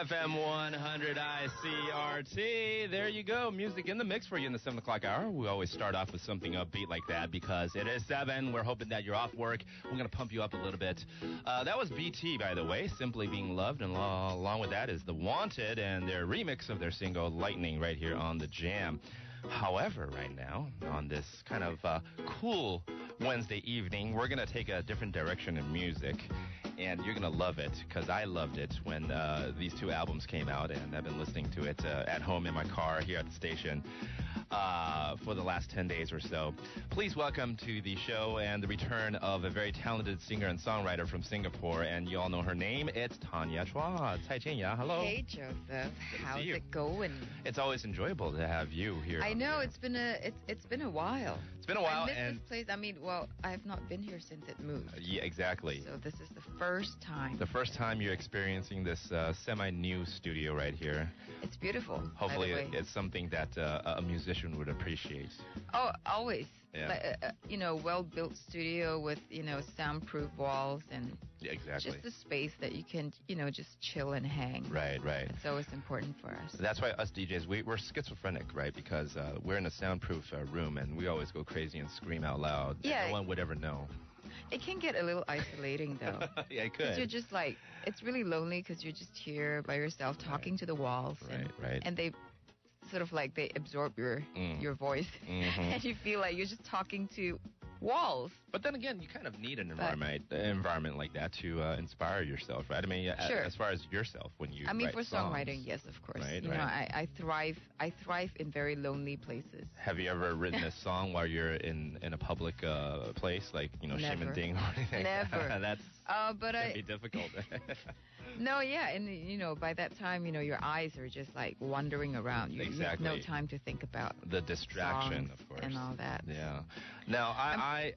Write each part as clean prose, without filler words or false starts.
FM 100 ICRT. There you go. Music in the mix for you in the 7 o'clock hour. We always start off with something upbeat like that because it is 7. We're hoping that you're off work. We're going to pump you up a little bit. That was BT, by the way, Simply Being Loved. And along with that is The Wanted and their remix of their single Lightning right here on The Jam. However, right now, on this kind of cool Wednesday evening, we're going to take a different direction in music. And you're going to love it, because I loved it when these two albums came out, and I've been listening to it at home in my car here at the station for the last 10 days or so. Please welcome to the show and the return of a very talented singer and songwriter from Singapore, and you all know her name. It's Tanya Chua, 蔡健雅. Hello. Hey, Joseph. How's it going? It's always enjoyable to have you here. I know, it's been a while. It's been a while. I miss this place. I mean, well, I have not been here since it moved. Yeah, exactly. So this is the first time. The first time you're experiencing this semi-new studio right here. It's beautiful. Hopefully it's something that a musician would appreciate. Oh, always. Yeah. Like, well-built studio with, soundproof walls and exactly. just a space that you can, just chill and hang. Right. It's always important for us. That's why us DJs, we're schizophrenic, right? Because we're in a soundproof room and we always go crazy and scream out loud. Yeah. And no one would ever know. It can get a little isolating, though. Yeah, it could. You're just like, it's really lonely because you're just here by yourself talking to the walls. Right. And they sort of like, they absorb your voice. Mm-hmm. And you feel like you're just talking to walls. But then again, you kind of need an environment like that to inspire yourself, right? I mean, sure. As far as yourself when you I mean, write for songs. songwriting, yes, of course. Right. I thrive in very lonely places. Have you ever written a song while you're in a public place, like, Never. Shimending or anything? Never. That's can be difficult. No, yeah, and by that time, your eyes are just like wandering around. You have no time to think about the distraction, songs of course, and all that. Yeah. Now, I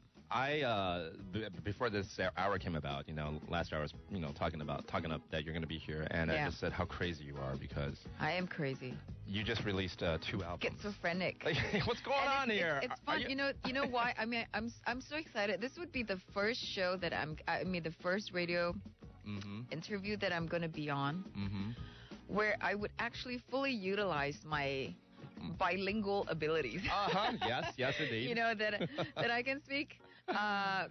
before this hour came about, last hour was, talking up that you're going to be here, and I just said how crazy you are because I am crazy. You just released 2 albums. Schizophrenic. What's going on here? It's fun. You know why? I mean, I'm so excited. This would be the first show that the first radio interview that I'm going to be on, where I would actually fully utilize my bilingual abilities. Yes, indeed. That I can speak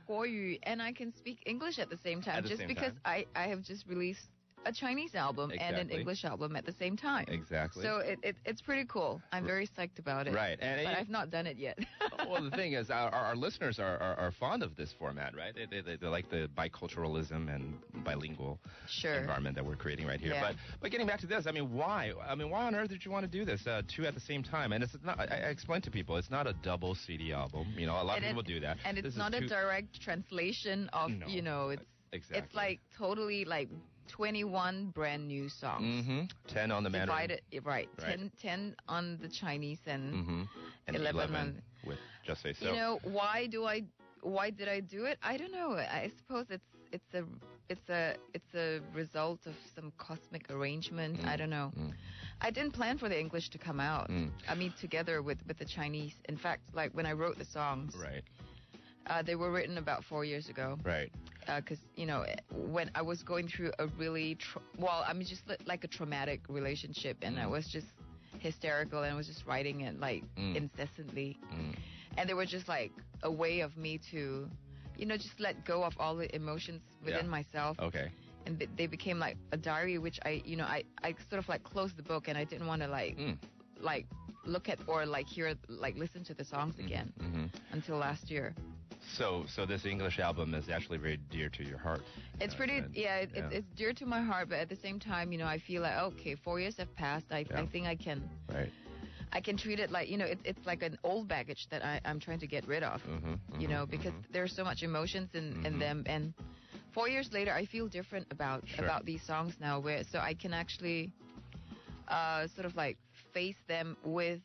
国语 and I can speak English at the same time. Because I have just released a Chinese album and an English album at the same time. Exactly. So it's pretty cool. I'm very psyched about it. Right. But I've not done it yet. Well, the thing is, our listeners are fond of this format, right? They like the biculturalism and bilingual environment that we're creating right here. Yeah. But getting back to this, why? Why on earth did you want to do this 2 at the same time? And it's not. I explained to people, it's not a double CD album. A lot of people do that. And it's not a direct translation of, Exactly. It's like totally like 21 brand new songs. 10 on the Mandarin. Right. 10 on the Chinese and 11 on with Just Say So. Why did I do it? I don't know. I suppose it's a result of some cosmic arrangement. I don't know. I didn't plan for the English to come out. Together with the Chinese. In fact, like when I wrote the songs. Right. They were written about 4 years ago. Right. Because, when I was going through a really, just like a traumatic relationship, and I was just hysterical, and I was just writing it like incessantly. And they were just like a way of me to, just let go of all the emotions within myself. Okay. And they became like a diary, which I sort of like closed the book, and I didn't want to like look at or like hear, like listen to the songs again until last year. So this English album is actually very dear to your heart. It's it's dear to my heart, but at the same time, I feel like, okay, 4 years have passed. I think I can. Right. I can treat it like, it's like an old baggage that I'm trying to get rid of, because there's so much emotions in them. And 4 years later, I feel different about these songs now, so I can actually sort of like face them with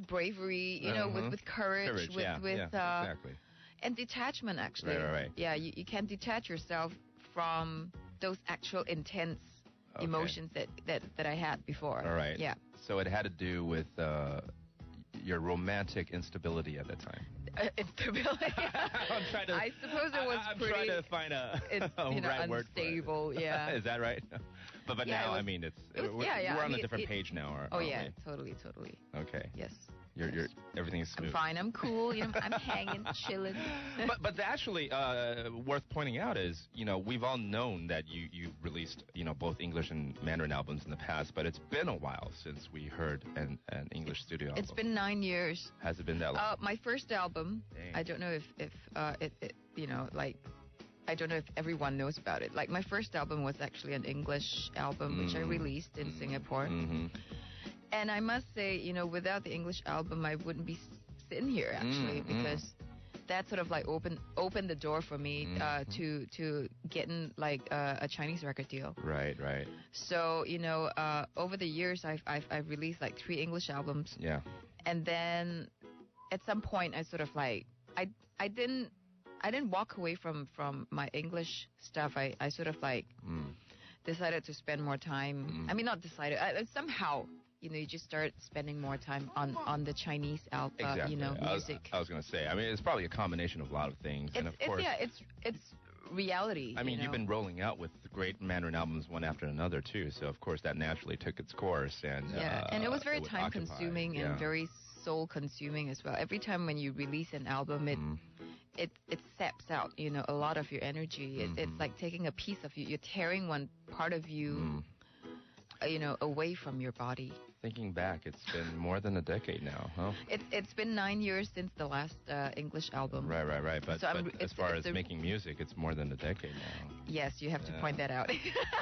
bravery, with courage, exactly. And detachment, actually. Right. Yeah, you can detach yourself from those actual intense emotions that I had before. All right. Yeah. So it had to do with your romantic instability at that time? Instability. I'm trying to, I suppose it was I'm pretty. trying to find a, It's right word for it. unstable. Yeah. Is that right? But Yeah, now, it was- I mean, we're yeah. on I a mean, different page now. Oh aren't yeah, we? totally. Okay. Yes. You're everything's smooth. I'm fine. I'm cool. I'm hanging, chilling. But actually, worth pointing out is, we've all known that you released, both English and Mandarin albums in the past, but it's been a while since we heard an English studio album. It's been 9 years. Has it been that long? My first album. Dang. I don't know if I don't know if everyone knows about it. Like my first album was actually an English album, which I released in Singapore. Mm-hmm. And I must say, without the English album, I wouldn't be sitting here actually, because that sort of like opened the door for me to getting like a Chinese record deal. Right. So over the years, I've released like 3 English albums. Yeah. And then at some point, I sort of like I didn't walk away from my English stuff. I sort of like decided to spend more time. I mean, not decided. Somehow, you just start spending more time on the Chinese album, Exactly. music. I was going to say, I mean, it's probably a combination of a lot of things. And of course, it's reality. I mean, you've been rolling out with great Mandarin albums one after another, too. So, of course, that naturally took its course. And and it was very would time-consuming occupy. and very soul-consuming as well. Every time when you release an album, it saps out, a lot of your energy. It's like taking a piece of you. You're tearing one part of you, away from your body. Thinking back, it's been more than a decade now, huh? It's been 9 years since the last English album. Right. But, So but as far as making music, it's more than a decade now. Yes, you have to point that out.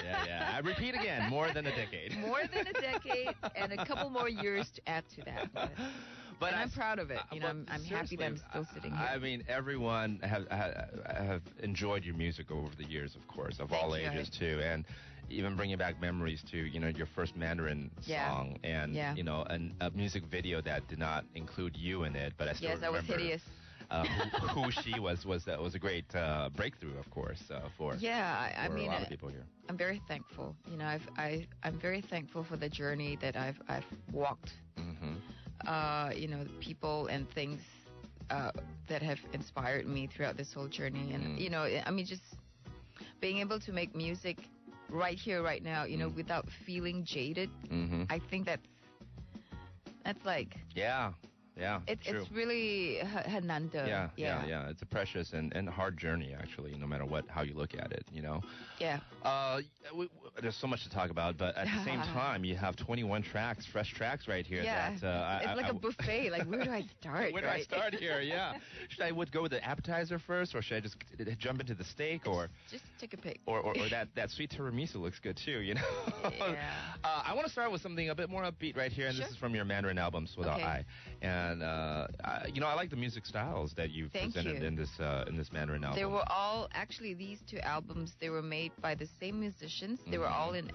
Yeah. I repeat again, more than a decade. More than a decade and a couple more years to add to that. But I'm proud of it. I'm happy that I'm still sitting here. I mean, everyone have enjoyed your music over the years, of course, of all ages too, and even bringing back memories to your first Mandarin song and a music video that did not include you in it, but I still remember. Yes, that was hideous. Who she was a great breakthrough, of course, for I mean, a lot of people here. I'm very thankful. I'm very thankful for the journey that I've walked. The people and things that have inspired me throughout this whole journey, and I mean, just being able to make music right here, right now, without feeling jaded. I think that's like it's really 很难得. Yeah. It's a precious and hard journey, actually, no matter how you look at it, Yeah. There's so much to talk about, but at the same time, you have 21 fresh tracks right here. Yeah. That, it's like a buffet. Like, where do I start? Where do I start here? Yeah. Should I go with the appetizer first, or should I just jump into the steak, or just take a pic? Or that sweet tiramisu looks good too, Yeah. I want to start with something a bit more upbeat right here, and this is from your Mandarin albums, Without I. And I like the music styles that you've presented in this Mandarin album. They were all actually these 2 albums. They were made by the same musicians. They were all in.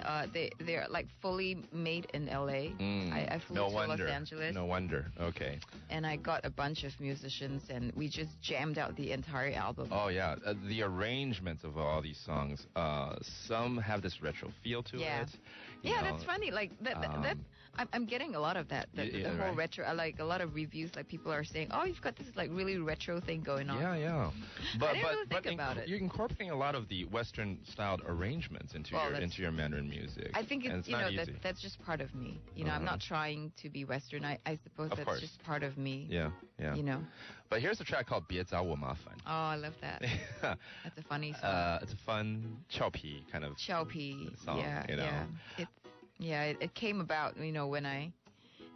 They're like fully made in LA. I flew to Los Angeles. No wonder. Okay. And I got a bunch of musicians, and we just jammed out the entire album. Oh yeah, the arrangements of all these songs. Some have this retro feel to it. Yeah, that's funny. Like that. I'm getting a lot of that. The whole retro. I like a lot of reviews. Like people are saying, "Oh, you've got this like really retro thing going on." Yeah. But I didn't really think about it. You're incorporating a lot of the Western-styled arrangements into your Mandarin music. I think it's that's just part of me. I'm not trying to be Western. I suppose that's just part of me. Yeah. But here's a track called 别找我麻烦. Oh, I love that. That's a funny song. It's a fun 俏皮 kind of 俏皮 song. It came about, when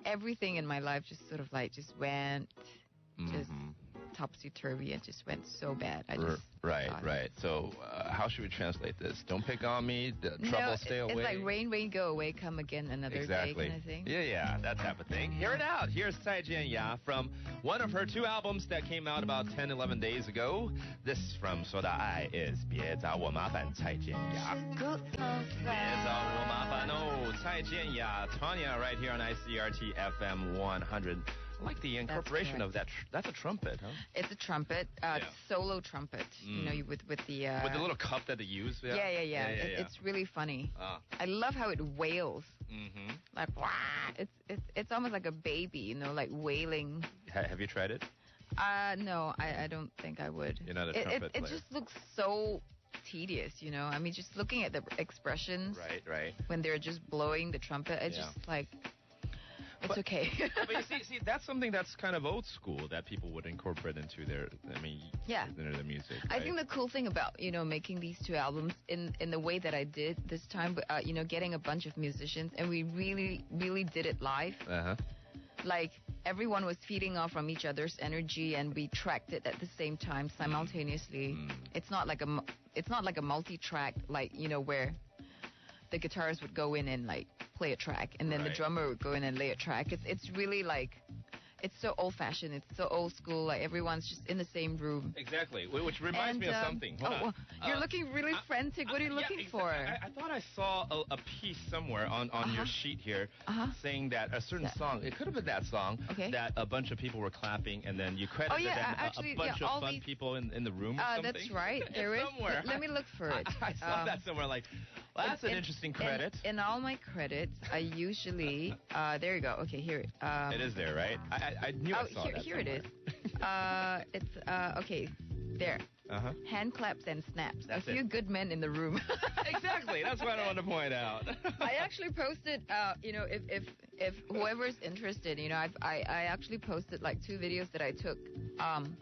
everything in my life just sort of like just went just topsy-turvy and just went so bad. Right. So how should we translate this? Don't pick on me, trouble, stay away. It's like rain, go away, come again another day kind of thing. Yeah, that type of thing. Hear it out. Here's Cai Jianya from one of her 2 albums that came out about 10, 11 days ago. This from 说到爱 is 别找我麻烦 Cai Jianya. 别找我麻烦 Cai Jianya. Tanya right here on ICRT FM 100. I like the incorporation of that. That's a trumpet, huh? It's a trumpet, solo trumpet. You know, with the with the little cup that they use. Yeah. It's really funny. I love how it wails. Mm-hmm. Like wah! It's almost like a baby, you know, like wailing. Have you tried it? No, I don't think I would. You're not a trumpet player. It just looks so tedious, you know. I mean, just looking at the expressions. Right. When they're just blowing the trumpet, it's just like. It's okay. But you see, that's something that's kind of old school that people would incorporate into their, their music. Right? I think the cool thing about, you know, making these two albums in the way that I did this time, you know, getting a bunch of musicians, and we really, really did it live. Uh-huh. Like, everyone was feeding off from each other's energy, and we tracked it at the same time, simultaneously. It's not like a multi-track, like, you know, where the guitarist would go in and, like, play a track, and then the drummer would go in and lay a track. It's really like, it's so old-fashioned. It's so old school. Like, everyone's just in the same room. Exactly, which reminds me of something. Well, you're looking really frantic. What are you looking for? I thought I saw a piece somewhere on your sheet here saying that a certain song, it could have been that song, that a bunch of people were clapping, and then you credited a bunch of fun people in the room or something. That's right. There is. Somewhere. Let me look for it. I saw that somewhere. Like, well, that's an interesting credit. In all my credits, I usually, there you go. Okay, here. It is there, right? I knew I saw that. Here it is. It's okay. There. Hand claps and snaps. That's a few good men in the room. Exactly. That's what I wanted to point out. I actually posted, you know, if whoever's interested, you know, I actually posted like 2 videos that I took on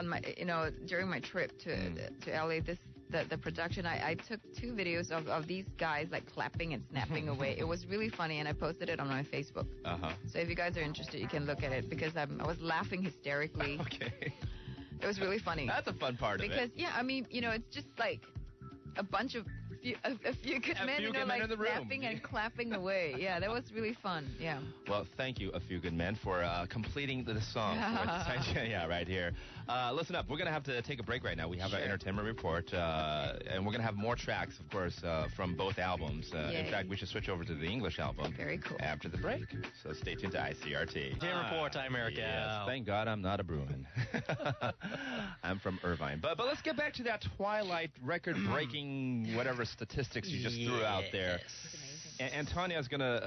my, you know, during my trip to LA. The production, I took 2 videos of these guys like clapping and snapping away. It was really funny, and I posted it on my Facebook. So if you guys are interested, you can look at it, because I was laughing hysterically. Okay. It was really funny. That's a fun part of it. Because, I mean, you know, it's just like a bunch of a few good men, you know, like snapping and clapping away. Yeah, that was really fun. Yeah. Well, thank you, A Few Good Men, for completing the song. Yeah, right here. Listen up. We're going to have to take a break right now. We have our entertainment report, and we're going to have more tracks, of course, from both albums. In fact, we should switch over to the English album. Very cool. After the break. So stay tuned to ICRT. Entertainment report, America. Yes, thank God I'm not a Bruin. I'm from Irvine. But let's get back to that Twilight record-breaking whatever statistics you just threw out there. And Tanya's going to